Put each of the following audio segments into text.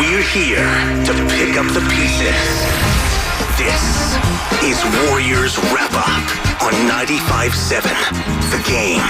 We're here to pick up the pieces. This is Warriors Wrap-Up on 95.7 The Game.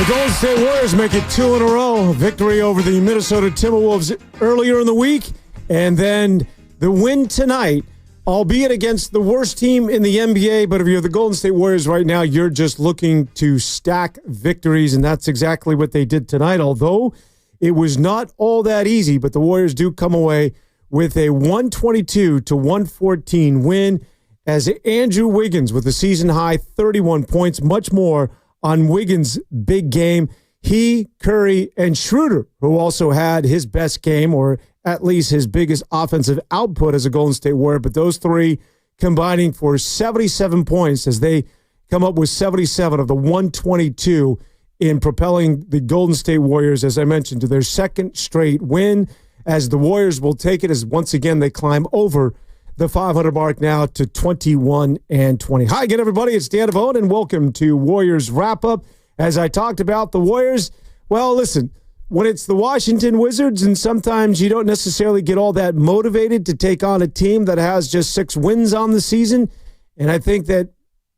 The Golden State Warriors make it 2 in a row. Victory over the Minnesota Timberwolves earlier in the week. And then the win tonight, albeit against the worst team in the NBA. But if you're the Golden State Warriors right now, you're just looking to stack victories. And that's exactly what they did tonight. Although it was not all that easy, but the Warriors do come away with a 122-114 win as Andrew Wiggins with a season-high 31 points, much more on Wiggins' big game. He, Curry, and Schröder, who also had his best game, or at least his biggest offensive output as a Golden State Warrior, but those three combining for 77 points as they come up with 77 of the 122 in propelling the Golden State Warriors, as I mentioned, to their second straight win, as the Warriors will take it as once again they climb over the 500 mark now to 21-20. Hi again, everybody. It's Dan Devone, and welcome to Warriors Wrap-Up. As I talked about the Warriors, well, listen, when it's the Washington Wizards, and sometimes you don't necessarily get all that motivated to take on a team that has just 6 wins on the season, and I think that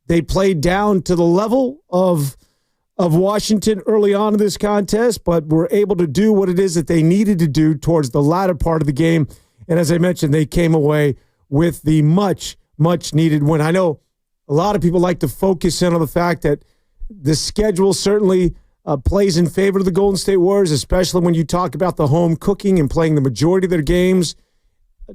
they played down to the level of Washington early on in this contest, but were able to do what it is that they needed to do towards the latter part of the game. And as I mentioned, they came away with the much, much needed win. I know a lot of people like to focus in on the fact that the schedule certainly plays in favor of the Golden State Warriors, especially when you talk about the home cooking and playing the majority of their games,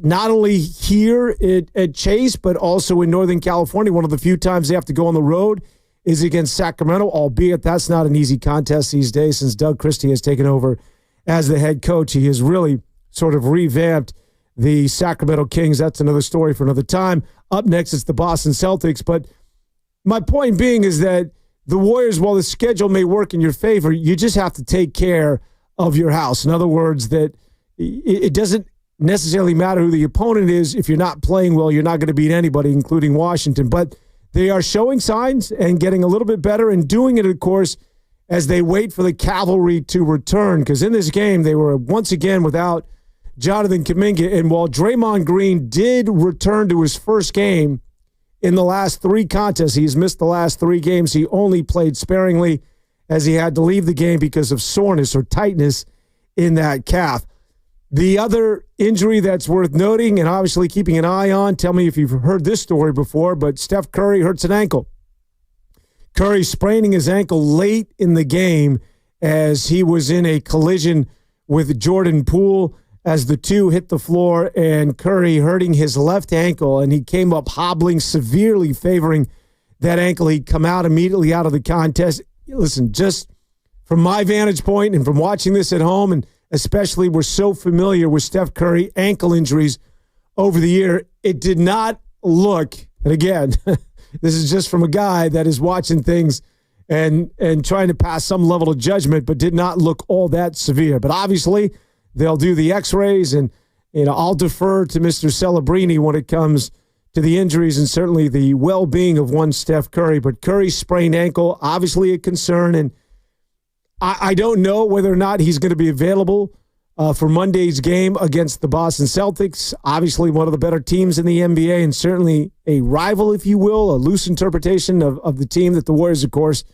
not only here at Chase, but also in Northern California. One of the few times they have to go on the road is against Sacramento, albeit that's not an easy contest these days since Doug Christie has taken over as the head coach. He has really sort of revamped the Sacramento Kings. That's another story for another time. Up next, it's the Boston Celtics. But my point being is that the Warriors, while the schedule may work in your favor, you just have to take care of your house. In other words, that it doesn't necessarily matter who the opponent is. If you're not playing well, you're not going to beat anybody, including Washington. But they are showing signs and getting a little bit better and doing it, of course, as they wait for the cavalry to return. Because in this game, they were once again without Jonathan Kuminga. And while Draymond Green did return to his first game in the last 3 contests, he's missed the last 3 games. He only played sparingly as he had to leave the game because of soreness or tightness in that calf. The other injury that's worth noting and obviously keeping an eye on, tell me if you've heard this story before, but Steph Curry hurts an ankle. Curry spraining his ankle late in the game as he was in a collision with Jordan Poole as the two hit the floor, and Curry hurting his left ankle, and he came up hobbling, severely favoring that ankle. He'd come out immediately out of the contest. Listen, just from my vantage point and from watching this at home, and especially we're so familiar with Steph Curry ankle injuries over the year, it did not look, and again, this is just from a guy that is watching things and trying to pass some level of judgment, but did not look all that severe. But obviously, they'll do the x-rays, and I'll defer to Mr. Celebrini when it comes to the injuries and certainly the well-being of one Steph Curry. But Curry's sprained ankle, obviously a concern, and I don't know whether or not he's going to be available for Monday's game against the Boston Celtics. Obviously one of the better teams in the NBA and certainly a rival, if you will, a loose interpretation of the team that the Warriors, of course,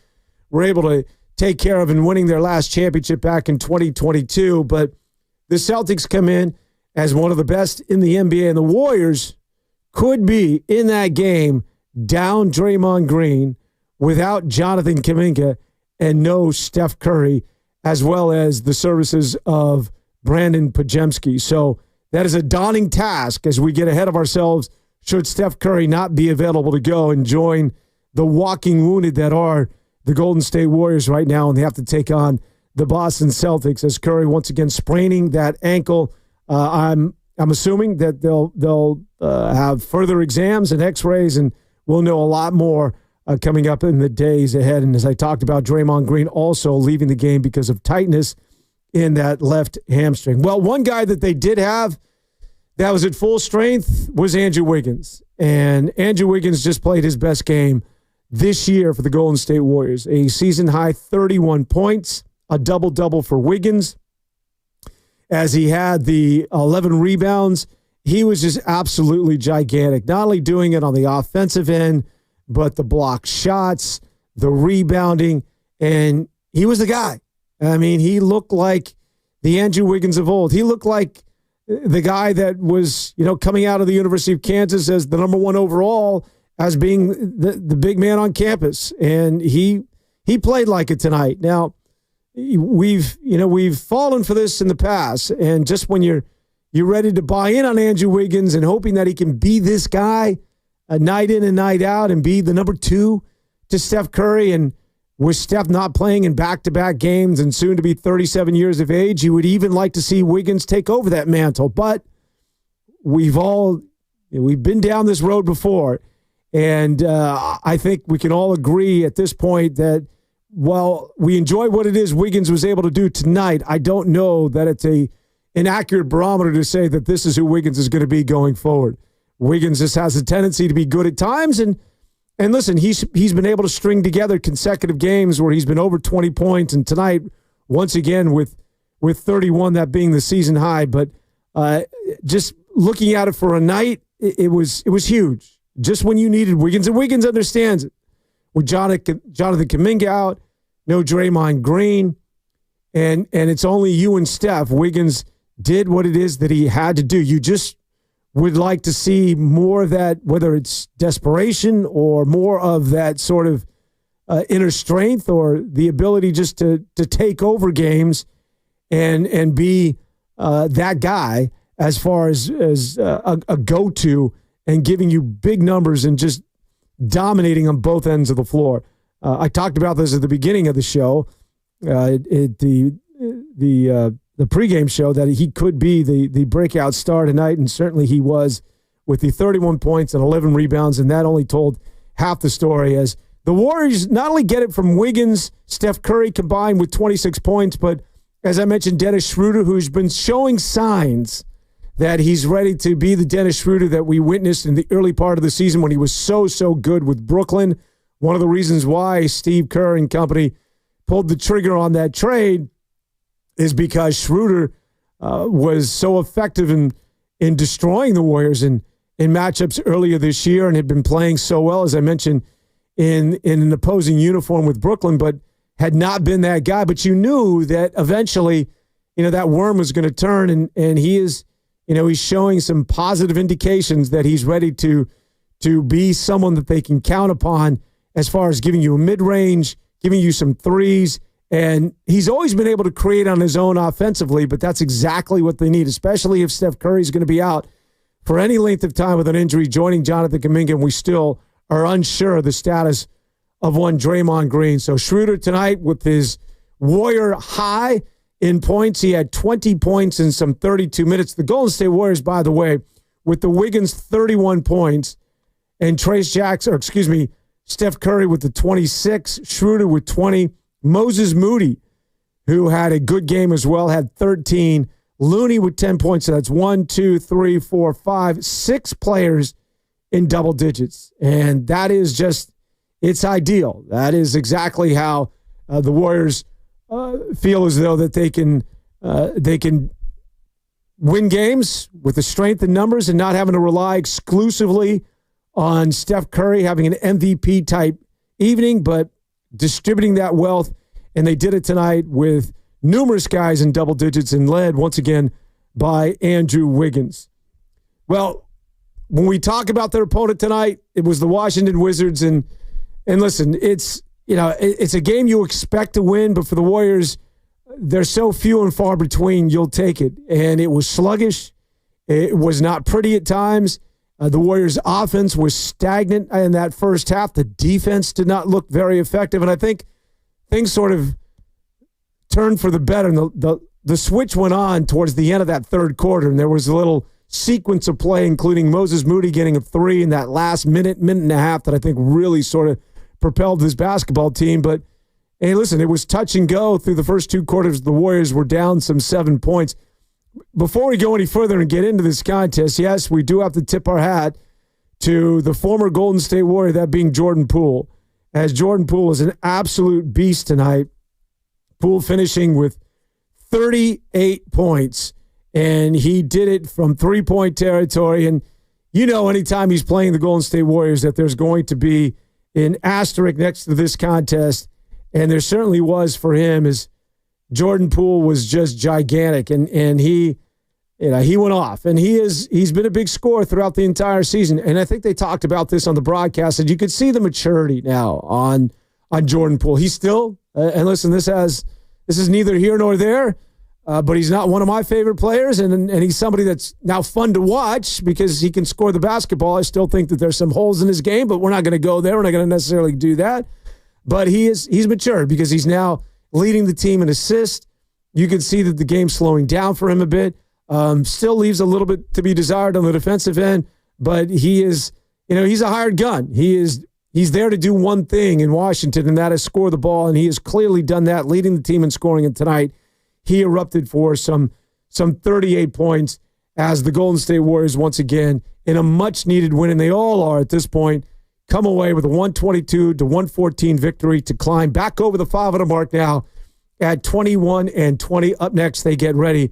were able to take care of in winning their last championship back in 2022. But the Celtics come in as one of the best in the NBA, and the Warriors could be in that game down Draymond Green without Jonathan Kuminga and no Steph Curry, as well as the services of Brandon Podziemski. So that is a daunting task as we get ahead of ourselves should Steph Curry not be available to go and join the walking wounded that are the Golden State Warriors right now, and they have to take on the Boston Celtics as Curry once again spraining that ankle. I'm assuming that they'll have further exams and x-rays, and we'll know a lot more coming up in the days ahead. And as I talked about, Draymond Green also leaving the game because of tightness in that left hamstring. Well, one guy that they did have that was at full strength was Andrew Wiggins. And Andrew Wiggins just played his best game this year for the Golden State Warriors. A season-high 31 points, a double-double for Wiggins. as he had the 11 rebounds. He was just absolutely gigantic, not only doing it on the offensive end, but the block shots, the rebounding, and he was the guy. I mean, he looked like the Andrew Wiggins of old. He looked like the guy that was, coming out of the University of Kansas as the number 1 overall, as being the big man on campus. And he played like it tonight. Now, we've fallen for this in the past, and just when you're ready to buy in on Andrew Wiggins and hoping that he can be this guy night in and night out and be the number 2 to Steph Curry, and with Steph not playing in back-to-back games and soon to be 37 years of age, you would even like to see Wiggins take over that mantle. But we've been down this road before, and I think we can all agree at this point that while we enjoy what it is Wiggins was able to do tonight, I don't know that it's an accurate barometer to say that this is who Wiggins is going to be going forward. Wiggins just has a tendency to be good at times, and listen, he's been able to string together consecutive games where he's been over 20 points, and tonight, once again, with 31, that being the season high. But just looking at it for a night, it was huge. Just when you needed Wiggins, and Wiggins understands it. With Jonathan Kuminga out, no Draymond Green, and it's only you and Steph. Wiggins did what it is that he had to do. You just would like to see more of that, whether it's desperation or more of that sort of inner strength or the ability just to take over games and be that guy as far as a go-to and giving you big numbers and just dominating on both ends of the floor. I talked about this at the beginning of the show, the pregame show, that he could be the breakout star tonight, and certainly he was with the 31 points and 11 rebounds, and that only told half the story, as the Warriors not only get it from Wiggins, Steph Curry combined with 26 points, but as I mentioned, Dennis Schröder, who's been showing signs that he's ready to be the Dennis Schröder that we witnessed in the early part of the season when he was so good with Brooklyn. One of the reasons why Steve Kerr and company pulled the trigger on that trade is because Schröder was so effective in destroying the Warriors in matchups earlier this year and had been playing so well, as I mentioned, in an opposing uniform with Brooklyn, but had not been that guy. But you knew that eventually, that worm was going to turn, and he is, he's showing some positive indications that he's ready to be someone that they can count upon as far as giving you a mid-range, giving you some threes. And he's always been able to create on his own offensively, but that's exactly what they need, especially if Steph Curry is going to be out for any length of time with an injury, joining Jonathan Kuminga, and we still are unsure of the status of one Draymond Green. So Schröder tonight with his Warrior high in points. He had 20 points in some 32 minutes. The Golden State Warriors, by the way, with the Wiggins 31 points and Steph Curry with the 26, Schröder with 20, Moses Moody, who had a good game as well, had 13, Looney with 10 points. So that's 6 players in double digits. And that is just, it's ideal. That is exactly how the Warriors feel as though that they can win games with the strength in numbers and not having to rely exclusively on Steph Curry having an MVP type evening, but distributing that wealth. And they did it tonight with numerous guys in double digits and led once again by Andrew Wiggins. Well, when we talk about their opponent tonight, it was the Washington Wizards, and listen, it's a game you expect to win, but for the Warriors, they're so few and far between, you'll take it. And it was sluggish. It was not pretty at times. The Warriors' offense was stagnant in that first half. The defense did not look very effective, and I think things sort of turned for the better. And the switch went on towards the end of that third quarter, and there was a little sequence of play, including Moses Moody getting a three in that last minute and a half that I think really sort of propelled this basketball team. But, hey, listen, it was touch and go through the first two quarters. The Warriors were down some 7 points. Before we go any further and get into this contest, yes, we do have to tip our hat to the former Golden State Warrior, that being Jordan Poole, as Jordan Poole is an absolute beast tonight. Poole finishing with 38 points and he did it from three-point territory. And anytime he's playing the Golden State Warriors, that there's going to be an asterisk next to this contest, and there certainly was for him. As Jordan Poole was just gigantic, and he went off, and he's been a big scorer throughout the entire season. And I think they talked about this on the broadcast, and you could see the maturity now on Jordan Poole. He's still, and listen, this is neither here nor there, but he's not one of my favorite players, and he's somebody that's now fun to watch because he can score the basketball. I still think that there's some holes in his game, but we're not going to go there. We're not going to necessarily do that. But he's matured because he's now leading the team in assists. You can see that the game's slowing down for him a bit. Still leaves a little bit to be desired on the defensive end, but he is, he's a hired gun. He's there to do one thing in Washington, and that is score the ball, and he has clearly done that, leading the team in scoring. And tonight, he erupted for some 38 points as the Golden State Warriors, once again, in a much-needed win, and they all are at this point, come away with a 122-114 victory to climb back over the 500 mark now at 21-20. Up next, they get ready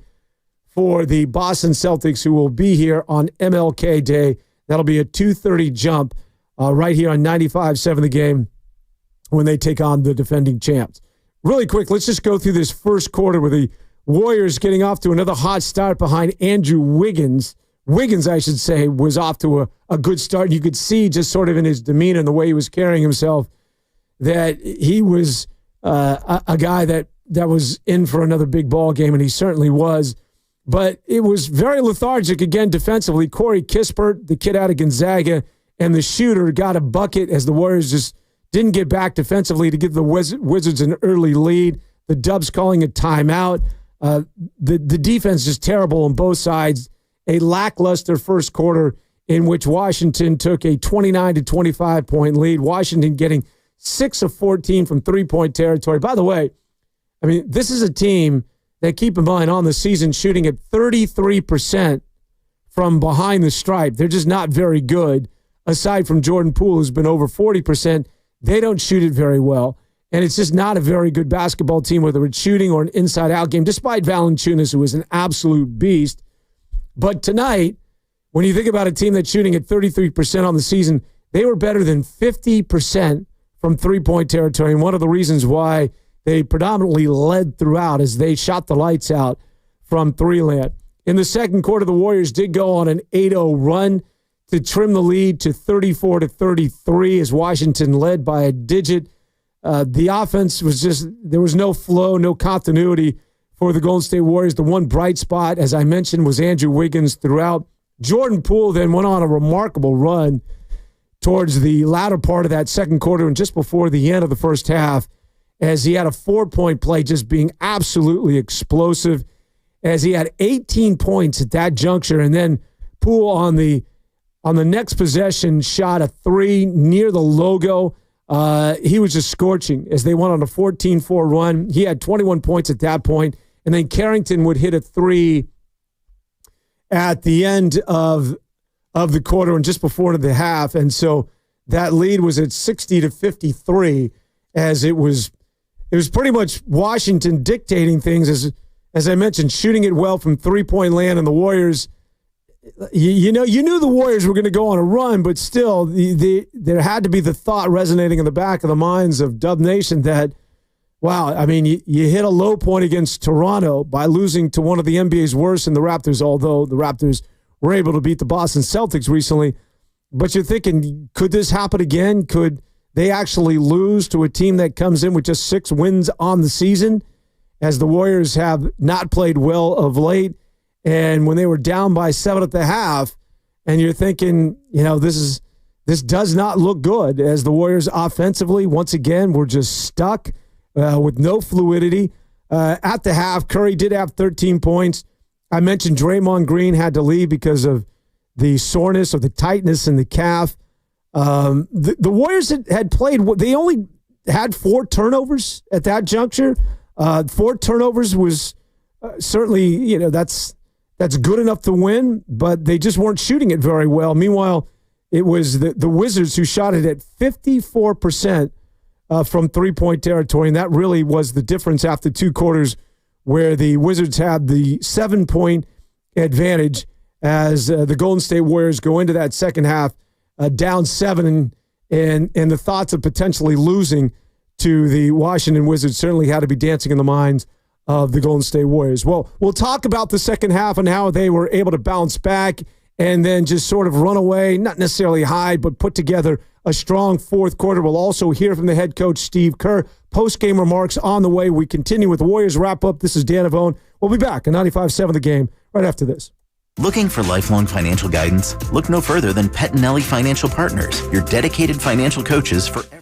for the Boston Celtics, who will be here on MLK Day. That'll be a 2:30 jump right here on 95.7 The Game when they take on the defending champs. Really quick, let's just go through this first quarter with the Warriors getting off to another hot start behind Andrew Wiggins. Wiggins, I should say, was off to a good start. You could see just sort of in his demeanor and the way he was carrying himself that he was a guy that was in for another big ball game, and he certainly was. But it was very lethargic again defensively. Corey Kispert, the kid out of Gonzaga, and the shooter got a bucket as the Warriors just didn't get back defensively to give the Wizards an early lead. The Dubs calling a timeout. The defense is terrible on both sides. A lackluster first quarter in which Washington took a 29-25 point lead. Washington getting 6 of 14 from three-point territory. By the way, I mean, this is a team that, keep in mind, on the season shooting at 33% from behind the stripe. They're just not very good. Aside from Jordan Poole, who's been over 40%, they don't shoot it very well. And it's just not a very good basketball team, whether it's shooting or an inside-out game, despite Valanciunas, who is an absolute beast. But tonight, when you think about a team that's shooting at 33% on the season, they were better than 50% from three-point territory. And one of the reasons why they predominantly led throughout as they shot the lights out from three-land. In the second quarter, the Warriors did go on an 8-0 run to trim the lead to 34-33 as Washington led by a digit. The offense was just, there was no flow, no continuity for the Golden State Warriors. The one bright spot, as I mentioned, was Andrew Wiggins throughout. Jordan Poole then went on a remarkable run towards the latter part of that second quarter and just before the end of the first half, as he had a 4-point play just being absolutely explosive, as he had 18 points at that juncture. And then Poole on the next possession shot a 3 near the logo. He was just scorching as they went on a 14-4 run. He had 21 points at that point. And then Carrington would hit a 3 at the end of the quarter and just before the half. And so that lead was at 60-53 as it was pretty much Washington dictating things, as I mentioned, shooting it well from three-point land, and the Warriors, you knew the Warriors were going to go on a run, but still there had to be the thought resonating in the back of the minds of Dub Nation that, wow, I mean, you hit a low point against Toronto by losing to one of the NBA's worst in the Raptors, although the Raptors were able to beat the Boston Celtics recently. But you're thinking, could this happen again? Could they actually lose to a team that comes in with just 6 wins on the season, as the Warriors have not played well of late? And when they were down by 7 at the half, and you're thinking, this does not look good, as the Warriors offensively, once again, were just stuck with no fluidity. At the half, Curry did have 13 points. I mentioned Draymond Green had to leave because of the soreness or the tightness in the calf. The Warriors had played, they only had 4 turnovers at that juncture. 4 turnovers was certainly, that's good enough to win, but they just weren't shooting it very well. Meanwhile, it was the Wizards who shot it at 54% from three-point territory, and that really was the difference after 2 quarters, where the Wizards had the 7-point advantage as the Golden State Warriors go into that second half down 7, and the thoughts of potentially losing to the Washington Wizards certainly had to be dancing in the minds of the Golden State Warriors. Well, we'll talk about the second half and how they were able to bounce back and then just sort of run away, not necessarily hide, but put together a strong fourth quarter. We'll also hear from the head coach, Steve Kerr. Post-game remarks on the way. We continue with the Warriors wrap-up. This is Dan Avone. We'll be back on 95.7 The Game right after this. Looking for lifelong financial guidance? Look no further than Pettinelli Financial Partners, your dedicated financial coaches for every...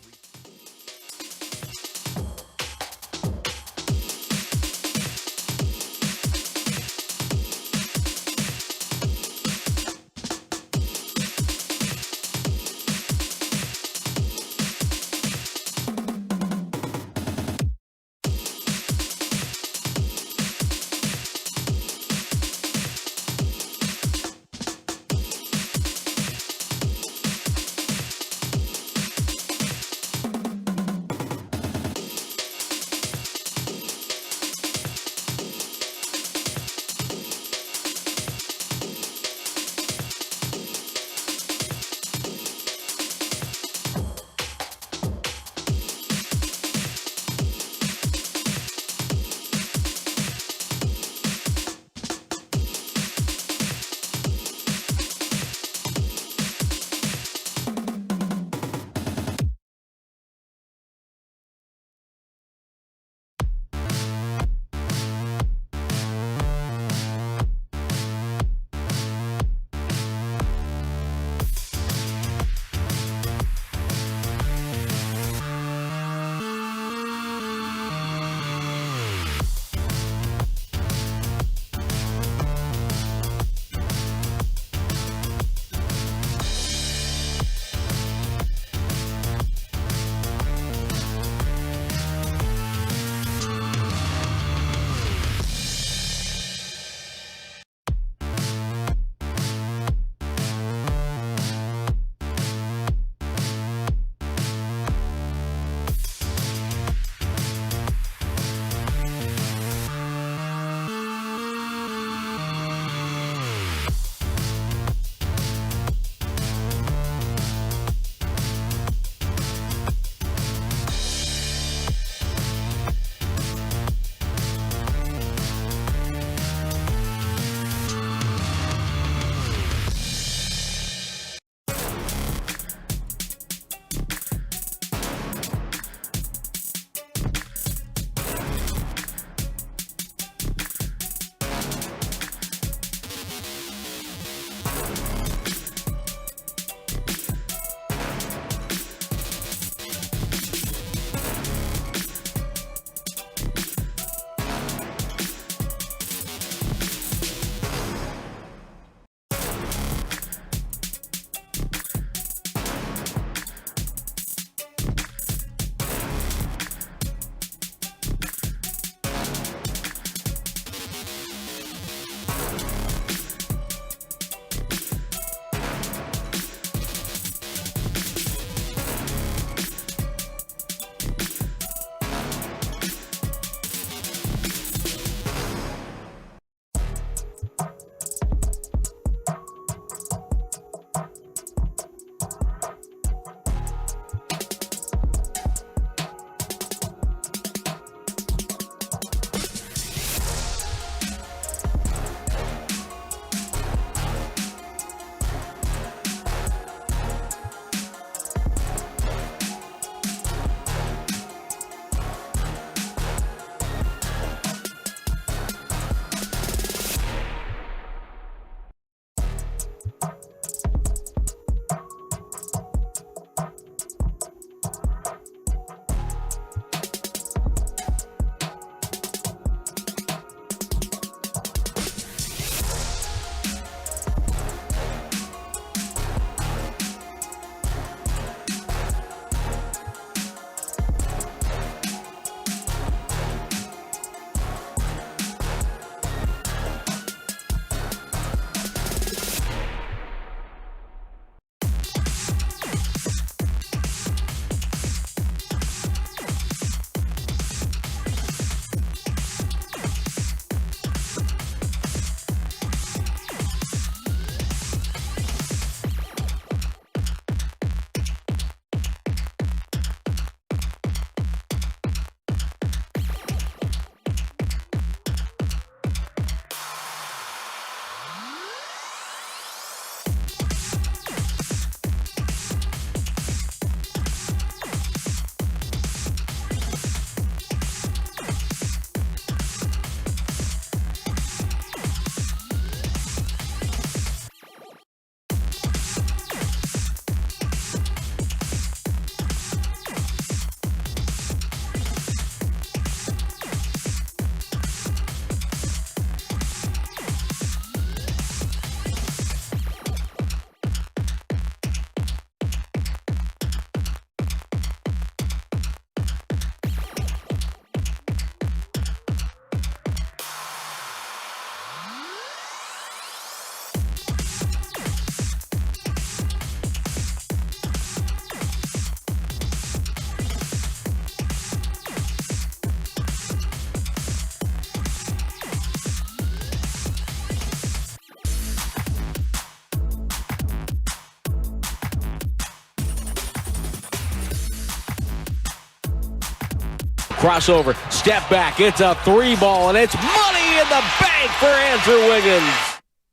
Crossover, step back, it's a 3-ball, and it's money in the bank for Andrew Wiggins.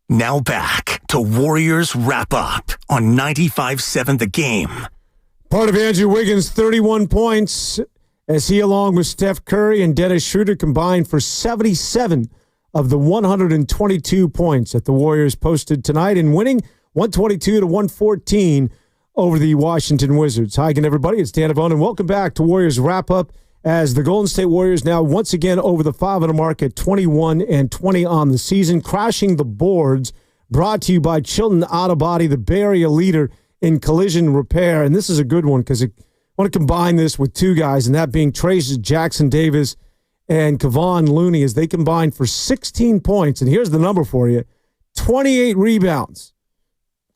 Now back to Warriors Wrap-Up on 95.7 The Game. Part of Andrew Wiggins' 31 points as he, along with Steph Curry and Dennis Schröder, combined for 77 of the 122 points that the Warriors posted tonight in winning 122-114 over the Washington Wizards. Hi again, everybody. It's Dan Avone, and welcome back to Warriors Wrap-Up as the Golden State Warriors now once again over the 500 mark at 21-20 on the season, crashing the boards. Brought to you by Chilton Auto Body, the Bay Area leader in collision repair. And this is a good one because I want to combine this with two guys, and that being Trace Jackson-Davis and Kevon Looney, as they combined for 16 points. And here's the number for you, 28 rebounds.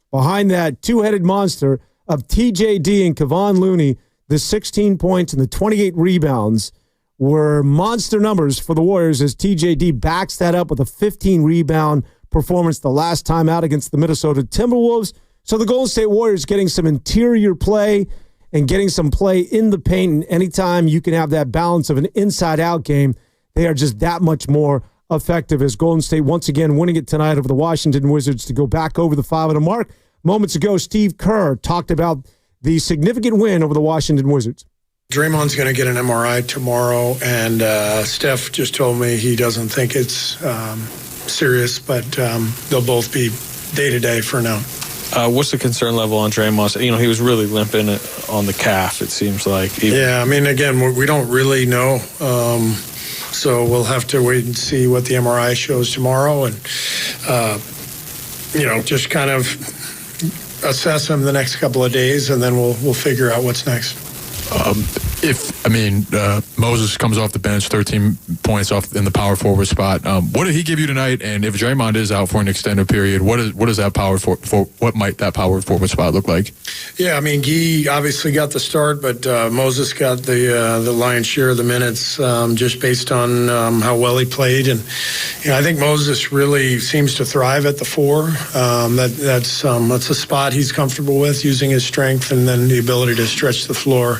Behind that two-headed monster of TJD and Kevon Looney, the 16 points and the 28 rebounds were monster numbers for the Warriors as TJD backs that up with a 15-rebound performance the last time out against the Minnesota Timberwolves. So the Golden State Warriors getting some interior play and getting some play in the paint. And anytime you can have that balance of an inside-out game, they are just that much more effective as Golden State once again winning it tonight over the Washington Wizards to go back over the 500 mark. Moments ago, Steve Kerr talked about the significant win over the Washington Wizards. Draymond's going to get an MRI tomorrow, and Steph just told me he doesn't think it's serious, but they'll both be day-to-day for now. What's the concern level on Draymond? You know, he was really limping on the calf, it seems like. Yeah, I mean, again, we don't really know. So we'll have to wait and see what the MRI shows tomorrow and, just kind of assess him the next couple of days, and then we'll figure out what's next. Moses comes off the bench, 13 points off in the power forward spot. What did he give you tonight? And if Draymond is out for an extended period, what is that what might that power forward spot look like? Yeah, I mean, Guy obviously got the start, but Moses got the lion's share of the minutes just based on how well he played. And I think Moses really seems to thrive at the 4. That's a spot he's comfortable with, using his strength and then the ability to stretch the floor.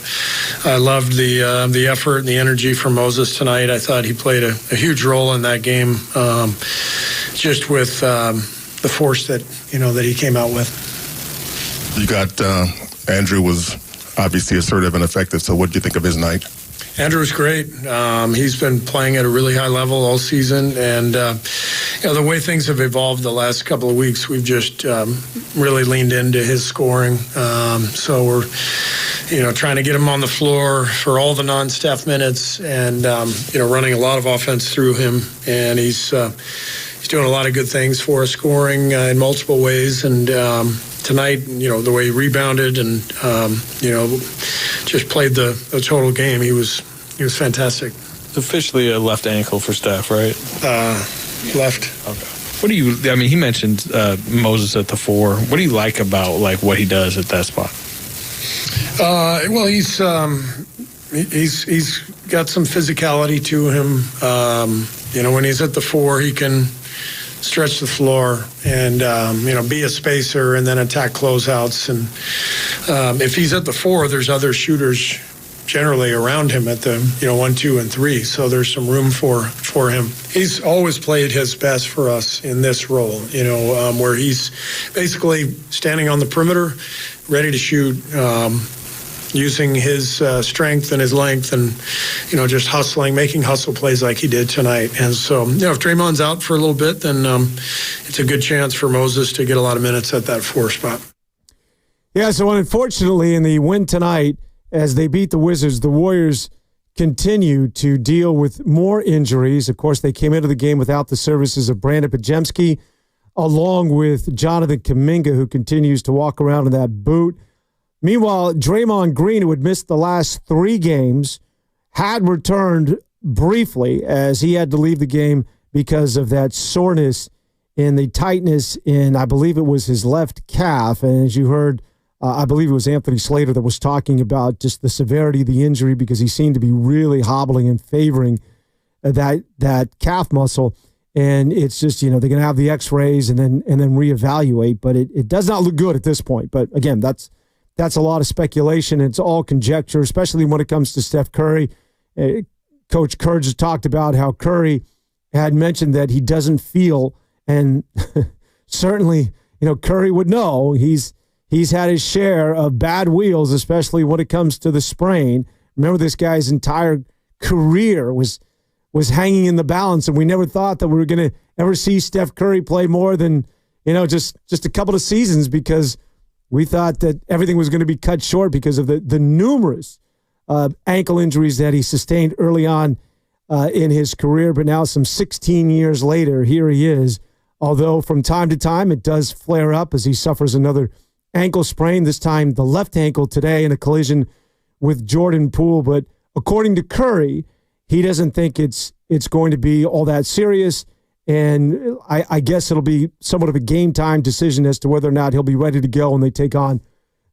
I loved the effort and the energy from Moses tonight. I thought he played a huge role in that game, just with the force that he came out with. You got Andrew was obviously assertive and effective. So what do you think of his night? Andrew's great. He's been playing at a really high level all season, and the way things have evolved the last couple of weeks, we've just really leaned into his scoring. So we're trying to get him on the floor for all the non-Steph minutes, and running a lot of offense through him. And he's doing a lot of good things for us, scoring in multiple ways. And tonight, the way he rebounded and just played the total game, he was fantastic. It's officially a left ankle for Steph, right? Left. Okay. He mentioned Moses at the 4. What do you like about what he does at that spot? Well, he's got some physicality to him. When he's at the 4, he can stretch the floor and be a spacer and then attack closeouts. And if he's at the 4, there's other shooters generally around him at the 1, 2, and 3. So there's some room for him. He's always played his best for us in this role. Where he's basically standing on the perimeter, ready to shoot. Using his strength and his length and, just hustling, making hustle plays like he did tonight. And so, if Draymond's out for a little bit, then it's a good chance for Moses to get a lot of minutes at that 4 spot. Yeah, so unfortunately in the win tonight, as they beat the Wizards, the Warriors continue to deal with more injuries. Of course, they came into the game without the services of Brandon Podziemski, along with Jonathan Kuminga, who continues to walk around in that boot. Meanwhile, Draymond Green, who had missed the last 3 games, had returned briefly as he had to leave the game because of that soreness and the tightness in, I believe it was his left calf. And as you heard, I believe it was Anthony Slater that was talking about just the severity of the injury because he seemed to be really hobbling and favoring that calf muscle. And it's just, they're going to have the x-rays and then reevaluate. But it does not look good at this point. But again, that's a lot of speculation. It's all conjecture, especially when it comes to Steph Curry. Coach Kerr just talked about how Curry had mentioned that he doesn't feel, and certainly, Curry would know he's had his share of bad wheels, especially when it comes to the sprain. Remember, this guy's entire career was hanging in the balance, and we never thought that we were going to ever see Steph Curry play more than, just a couple of seasons, because we thought that everything was going to be cut short because of the numerous ankle injuries that he sustained early on in his career. But now, some 16 years later, here he is. Although from time to time it does flare up as he suffers another ankle sprain, this time the left ankle today in a collision with Jordan Poole. But according to Curry, he doesn't think it's going to be all that serious. And I guess it'll be somewhat of a game time decision as to whether or not he'll be ready to go when they take on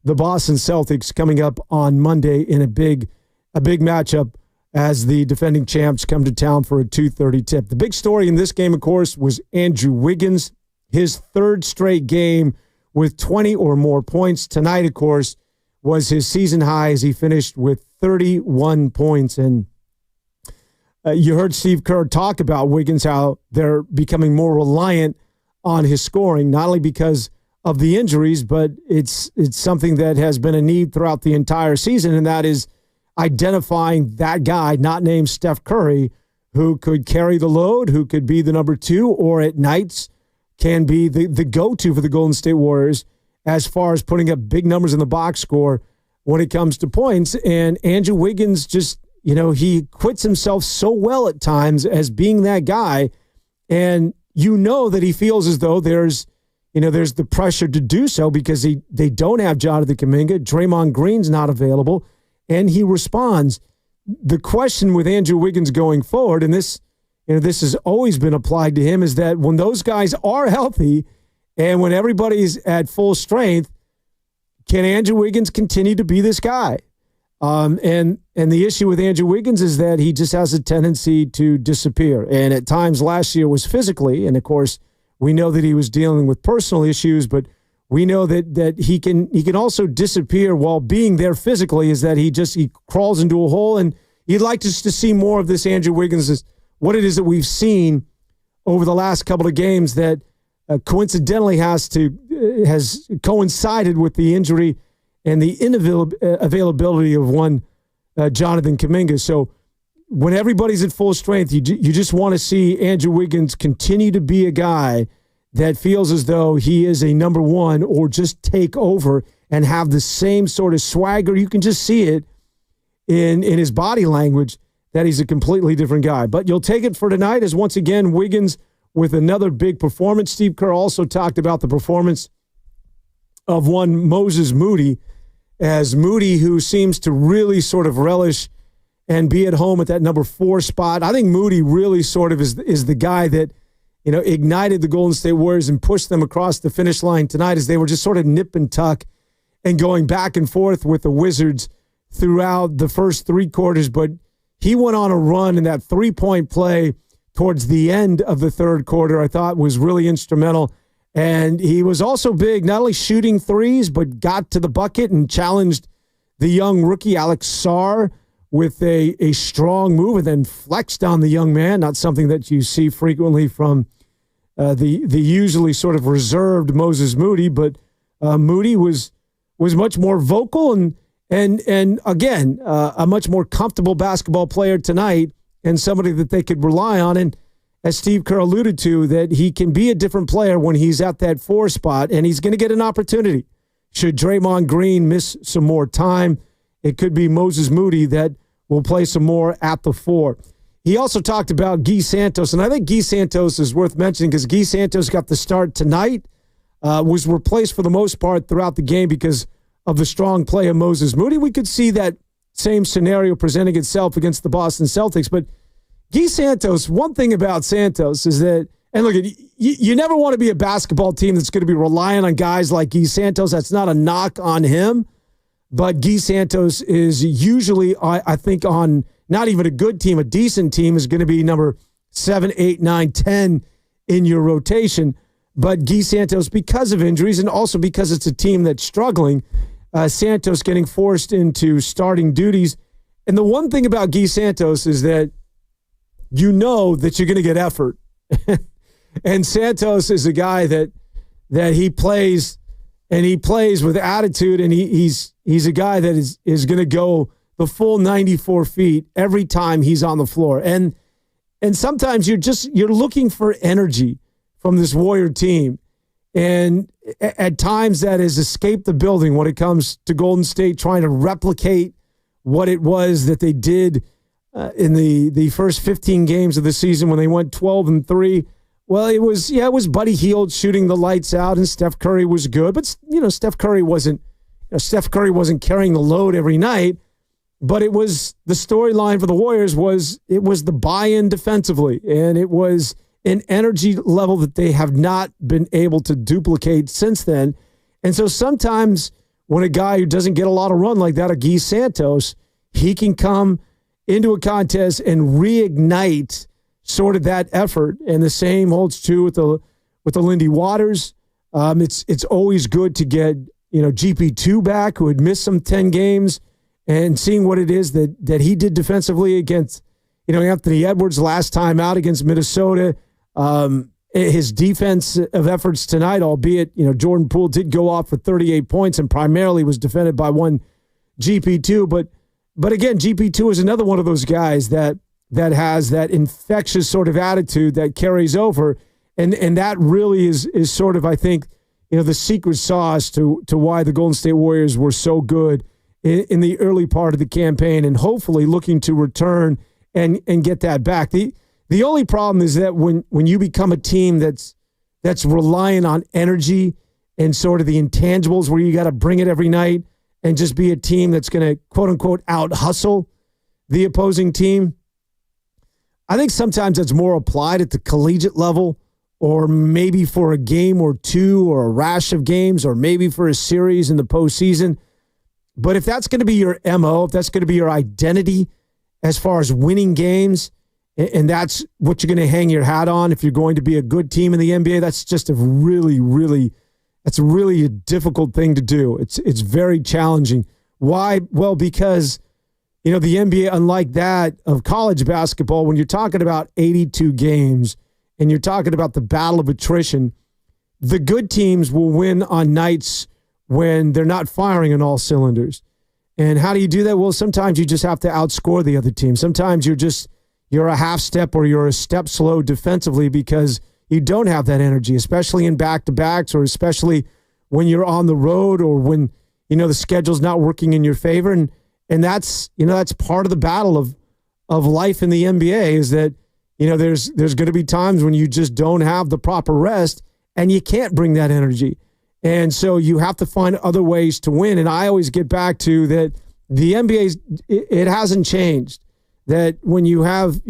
the Boston Celtics coming up on Monday in a big matchup as the defending champs come to town for a 2:30 tip. The big story in this game, of course, was Andrew Wiggins, his third straight game with 20 or more points. Tonight, of course, was his season high as he finished with 31 points. And you heard Steve Kerr talk about Wiggins, how they're becoming more reliant on his scoring, not only because of the injuries, but it's something that has been a need throughout the entire season, and that is identifying that guy, not named Steph Curry, who could carry the load, who could be the number two, or at nights can be the go-to for the Golden State Warriors as far as putting up big numbers in the box score when it comes to points. And Andrew Wiggins just, he quits himself so well at times as being that guy. And that he feels as though there's the pressure to do so because they don't have Jonathan Kuminga. Draymond Green's not available. And he responds. The question with Andrew Wiggins going forward, and this has always been applied to him, is that when those guys are healthy and when everybody's at full strength, can Andrew Wiggins continue to be this guy? And the issue with Andrew Wiggins is that he just has a tendency to disappear. And at times last year was physically, and of course we know that he was dealing with personal issues, but we know that he can also disappear while being there physically, is that he crawls into a hole. And you'd like to see more of this Andrew Wiggins, is what it is that we've seen over the last couple of games that coincidentally has coincided with the injury and the availability of one Jonathan Kuminga. So when everybody's at full strength, you just want to see Andrew Wiggins continue to be a guy that feels as though he is a number one, or just take over and have the same sort of swagger. You can just see it in his body language that he's a completely different guy. But you'll take it for tonight as once again Wiggins with another big performance. Steve Kerr also talked about the performance of one Moses Moody, as Moody, who seems to really sort of relish and be at home at that number 4 spot. I think Moody really sort of is the guy that ignited the Golden State Warriors and pushed them across the finish line tonight, as they were just sort of nip and tuck and going back and forth with the Wizards throughout the first 3 quarters. But he went on a run, in that 3-point play towards the end of the third quarter, I thought was really instrumental. And he was also big, not only shooting threes, but got to the bucket and challenged the young rookie Alex Sarr with a strong move, and then flexed on the young man. Not something that you see frequently from the usually sort of reserved Moses Moody, but Moody was much more vocal and again a much more comfortable basketball player tonight, and somebody that they could rely on. And as Steve Kerr alluded to, that he can be a different player when he's at that 4 spot, and he's going to get an opportunity. Should Draymond Green miss some more time, it could be Moses Moody that will play some more at the 4. He also talked about Guy Santos, and I think Guy Santos is worth mentioning because Guy Santos got the start tonight, was replaced for the most part throughout the game because of the strong play of Moses Moody. We could see that same scenario presenting itself against the Boston Celtics. But Guy Santos, one thing about Santos is that, and look, you never want to be a basketball team that's going to be relying on guys like Guy Santos. That's not a knock on him. But Guy Santos is usually, I think, on not even a good team, a decent team is going to be number 7, 8, 9, 10 in your rotation. But Guy Santos, because of injuries and also because it's a team that's struggling, Santos getting forced into starting duties. And the one thing about Guy Santos is that you know that you're going to get effort. And Santos is a guy that he plays, and he plays with attitude, and he's a guy that is going to go the full 94 feet every time he's on the floor. And sometimes you're looking for energy from this Warrior team. And at times that has escaped the building when it comes to Golden State trying to replicate what it was that they did in the first 15 games of the season when they went 12-3. Well, it was Buddy Hield shooting the lights out, and Steph Curry was good, but Steph Curry wasn't carrying the load every night. But it was the storyline for the Warriors was the buy-in defensively, and it was an energy level that they have not been able to duplicate since then. And so sometimes when a guy who doesn't get a lot of run like that, a Guy Santos, he can come into a contest and reignite sort of that effort. And the same holds true with the Lindy Waters. It's always good to get GP2 back, who had missed some 10 games, and seeing what it is that he did defensively against Anthony Edwards last time out against Minnesota. His defense of efforts tonight, albeit Jordan Poole did go off for 38 points and primarily was defended by one GP2, but again, GP2 is another one of those guys that has that infectious sort of attitude that carries over, and that really is sort of, I think, the secret sauce to why the Golden State Warriors were so good in the early part of the campaign, and hopefully looking to return and get that back. The only problem is that when you become a team that's relying on energy and sort of the intangibles where you got to bring it every night and just be a team that's going to, quote unquote, out hustle the opposing team, I think sometimes it's more applied at the collegiate level, or maybe for a game or two or a rash of games, or maybe for a series in the postseason. But if that's going to be your MO, if that's going to be your identity as far as winning games, and that's what you're going to hang your hat on if you're going to be a good team in the NBA, that's just a really, really, that's really a difficult thing to do. It's very challenging. Why? Well, because the NBA, unlike that of college basketball, when you're talking about 82 games and you're talking about the battle of attrition, the good teams will win on nights when they're not firing on all cylinders. And how do you do that? Well, sometimes you just have to outscore the other team. Sometimes you're a half step or you're a step slow defensively because you don't have that energy, especially in back-to-backs, or especially when you're on the road, or when the schedule's not working in your favor. And that's part of the battle of life in the NBA, is that there's going to be times when you just don't have the proper rest and you can't bring that energy. And so you have to find other ways to win. And I always get back to that the NBA, it hasn't changed. That when you have,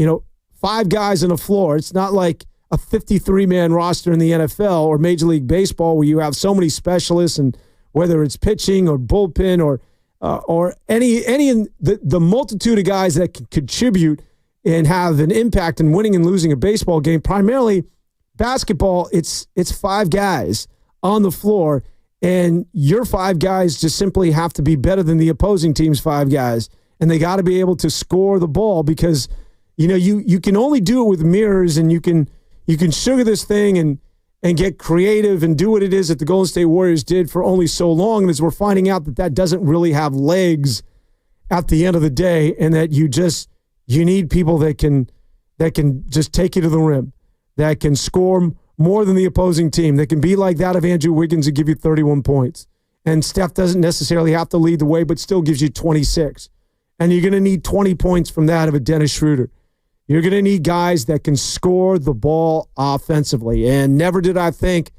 5 guys on the floor, it's not like a 53-man roster in the NFL or Major League Baseball where you have so many specialists, and whether it's pitching or bullpen or any the multitude of guys that can contribute and have an impact in winning and losing a baseball game. Primarily basketball, it's 5 guys on the floor, and your 5 guys just simply have to be better than the opposing team's 5 guys. And they got to be able to score the ball, because you can only do it with mirrors, and you can sugar this thing and get creative and do what it is that the Golden State Warriors did for only so long. And as we're finding out that doesn't really have legs at the end of the day, and that you need people that can just take you to the rim, that can score more than the opposing team, that can be like that of Andrew Wiggins and give you 31 points. And Steph doesn't necessarily have to lead the way, but still gives you 26. And you're going to need 20 points from that of a Dennis Schröder. You're going to need guys that can score the ball offensively. And never did I think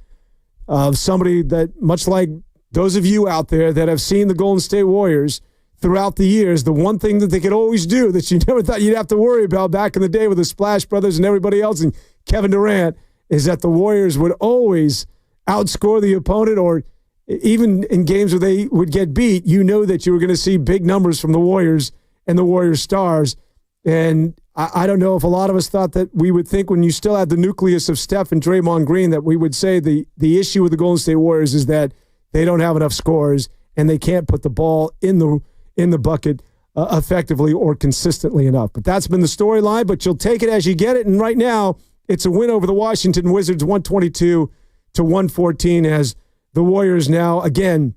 of somebody that, much like those of you out there that have seen the Golden State Warriors throughout the years, the one thing that they could always do that you never thought you'd have to worry about back in the day with the Splash Brothers and everybody else and Kevin Durant, is that the Warriors would always outscore the opponent, or even in games where they would get beat, that you were going to see big numbers from the Warriors and the Warriors stars. And I don't know if a lot of us thought that we would think, when you still had the nucleus of Steph and Draymond Green, that we would say the issue with the Golden State Warriors is that they don't have enough scores and they can't put the ball in the bucket effectively or consistently enough. But that's been the storyline, but you'll take it as you get it. And right now, it's a win over the Washington Wizards, 122-114, as the Warriors now, again,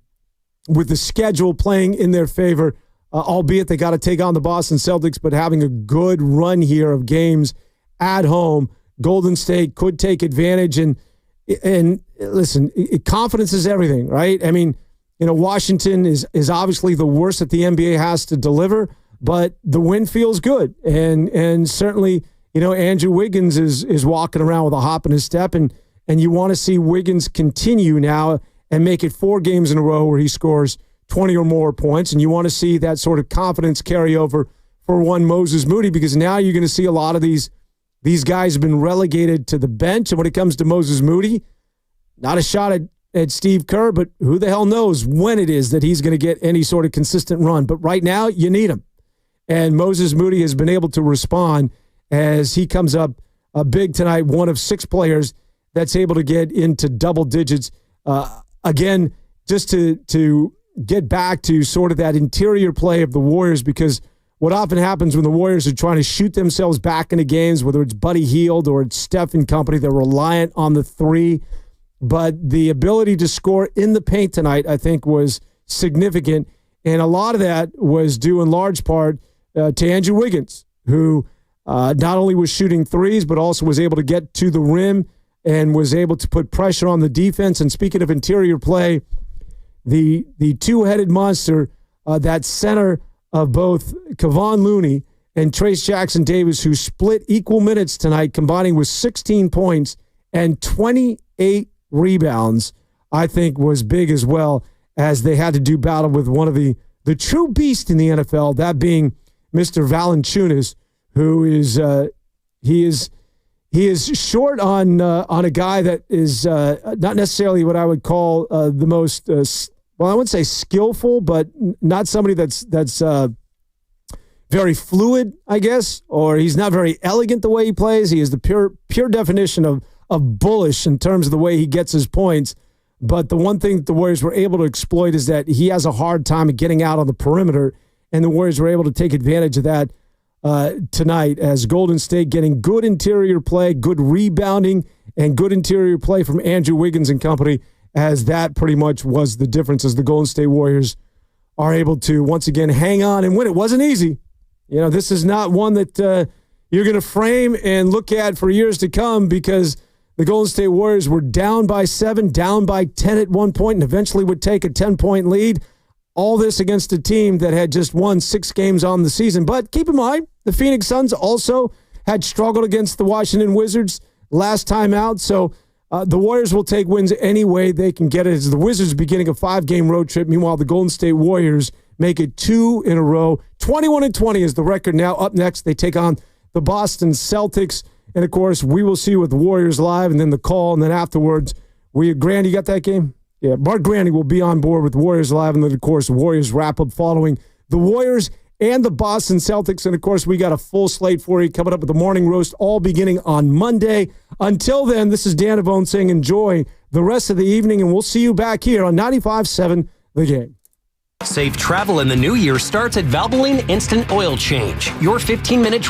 with the schedule playing in their favor, albeit they got to take on the Boston Celtics, but having a good run here of games at home. Golden State could take advantage. And listen, confidence is everything, right? I mean, Washington is obviously the worst that the NBA has to deliver, but the win feels good. And certainly, Andrew Wiggins is walking around with a hop in his step, and you want to see Wiggins continue now and make it 4 games in a row where he scores 20 or more points. And you want to see that sort of confidence carry over for one Moses Moody, because now you're going to see a lot of these guys have been relegated to the bench. And when it comes to Moses Moody, not a shot at Steve Kerr, but who the hell knows when it is that he's going to get any sort of consistent run. But right now, you need him. And Moses Moody has been able to respond as he comes up big tonight, one of 6 players that's able to get into double digits. Again, just to get back to sort of that interior play of the Warriors, because what often happens when the Warriors are trying to shoot themselves back into games, whether it's Buddy Hield or it's Steph and company, they're reliant on the 3. But the ability to score in the paint tonight, I think, was significant. And a lot of that was due in large part to Andrew Wiggins, who not only was shooting threes, but also was able to get to the rim and was able to put pressure on the defense. And speaking of interior play, the two-headed monster, that center of both Kevon Looney and Trace Jackson-Davis, who split equal minutes tonight, combining with 16 points and 28 rebounds, I think was big as well, as they had to do battle with one of the true beast in the NFL, that being Mr. Valanciunas, who is he is short on a guy that is not necessarily what I would call the most I wouldn't say skillful, but not somebody that's very fluid, I guess, or he's not very elegant the way he plays. He is the pure definition of bullish in terms of the way he gets his points. But the one thing that the Warriors were able to exploit is that he has a hard time of getting out on the perimeter, and the Warriors were able to take advantage of that tonight, as Golden State getting good interior play, good rebounding, and good interior play from Andrew Wiggins and company, as that pretty much was the difference, as the Golden State Warriors are able to once again hang on and win. It wasn't easy. This is not one that you're going to frame and look at for years to come, because the Golden State Warriors were down by 7, down by 10 at one point, and eventually would take a 10-point lead. All this against a team that had just won 6 games on the season. But keep in mind, the Phoenix Suns also had struggled against the Washington Wizards last time out. So the Warriors will take wins any way they can get it, as the Wizards beginning a 5-game road trip. Meanwhile, the Golden State Warriors make it 2 in a row. 21-20 is the record now. Up next, they take on the Boston Celtics. And, of course, we will see you with the Warriors live, and then the call, and then afterwards, Grant, you got that game? Yeah, Mark Grandy will be on board with the Warriors live, and then, of course, Warriors wrap-up following the Warriors and the Boston Celtics. And, of course, we got a full slate for you coming up with the Morning Roast, all beginning on Monday. Until then, this is Dan Avone saying enjoy the rest of the evening, and we'll see you back here on 95.7 The Game. Safe travel in the new year starts at Valvoline Instant Oil Change. Your 15-minute drive